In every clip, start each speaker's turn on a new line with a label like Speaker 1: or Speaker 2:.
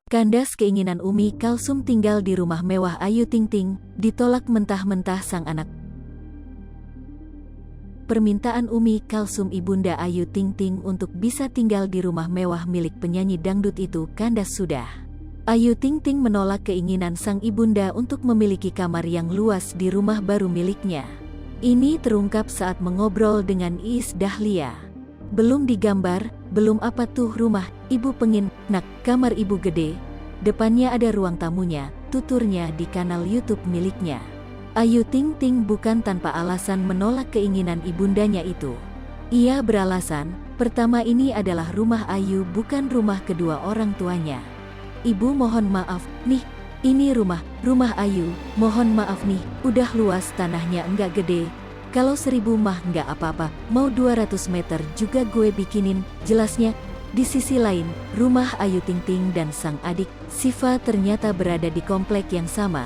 Speaker 1: Kandas keinginan Umi Kalsum tinggal di rumah mewah Ayu Ting Ting, ditolak mentah-mentah sang anak. Permintaan Umi Kalsum ibunda Ayu Ting Ting untuk bisa tinggal di rumah mewah milik penyanyi dangdut itu kandas sudah. Ayu Ting Ting menolak keinginan sang ibunda untuk memiliki kamar yang luas di rumah baru miliknya. Ini terungkap saat mengobrol dengan Iis Dahlia. Belum digambar, belum apa tuh rumah, ibu pengin, nak, kamar ibu gede. Depannya ada ruang tamunya, tuturnya di kanal YouTube miliknya. Ayu Ting Ting bukan tanpa alasan menolak keinginan ibundanya itu. Ia beralasan, pertama ini adalah rumah Ayu bukan rumah kedua orang tuanya. Ibu mohon maaf, nih, ini rumah Ayu, mohon maaf nih, udah luas tanahnya enggak gede. Kalau 1000 mah nggak apa-apa, mau 200 meter juga gue bikinin, jelasnya. Di sisi lain, rumah Ayu Ting Ting dan sang adik, Siva ternyata berada di komplek yang sama.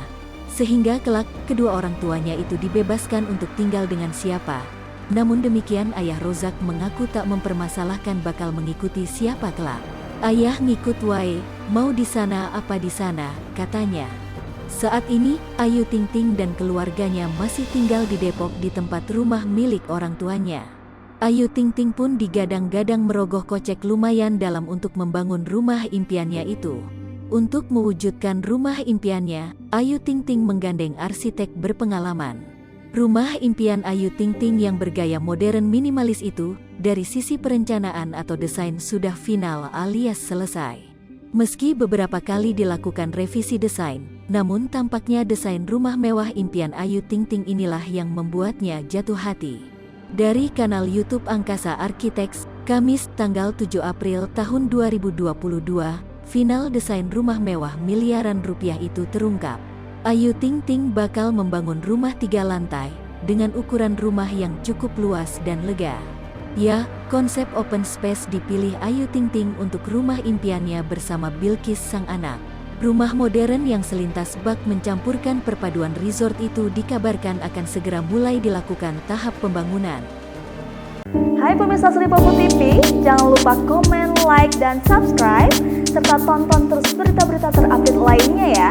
Speaker 1: Sehingga kelak, kedua orang tuanya itu dibebaskan untuk tinggal dengan siapa. Namun demikian ayah Rozak mengaku tak mempermasalahkan bakal mengikuti siapa kelak. Ayah ngikut wae, mau di sana apa di sana, katanya. Saat ini, Ayu Ting Ting dan keluarganya masih tinggal di Depok di tempat rumah milik orang tuanya. Ayu Ting Ting pun digadang-gadang merogoh kocek lumayan dalam untuk membangun rumah impiannya itu. Untuk mewujudkan rumah impiannya, Ayu Ting Ting menggandeng arsitek berpengalaman. Rumah impian Ayu Ting Ting yang bergaya modern minimalis itu, dari sisi perencanaan atau desain sudah final alias selesai. Meski beberapa kali dilakukan revisi desain, namun tampaknya desain rumah mewah impian Ayu Ting Ting inilah yang membuatnya jatuh hati. Dari kanal YouTube Angkasa Architects, Kamis tanggal 7 April tahun 2022, final desain rumah mewah miliaran rupiah itu terungkap. Ayu Ting Ting bakal membangun rumah 3 lantai, dengan ukuran rumah yang cukup luas dan lega. Ya, konsep open space dipilih Ayu Ting Ting untuk rumah impiannya bersama Bilkis sang anak. Rumah modern yang selintas bak mencampurkan perpaduan resort itu dikabarkan akan segera mulai dilakukan tahap pembangunan.
Speaker 2: Hai pemirsa Sri Popo TV, jangan lupa komen, like, dan subscribe, serta tonton terus berita-berita terupdate lainnya ya.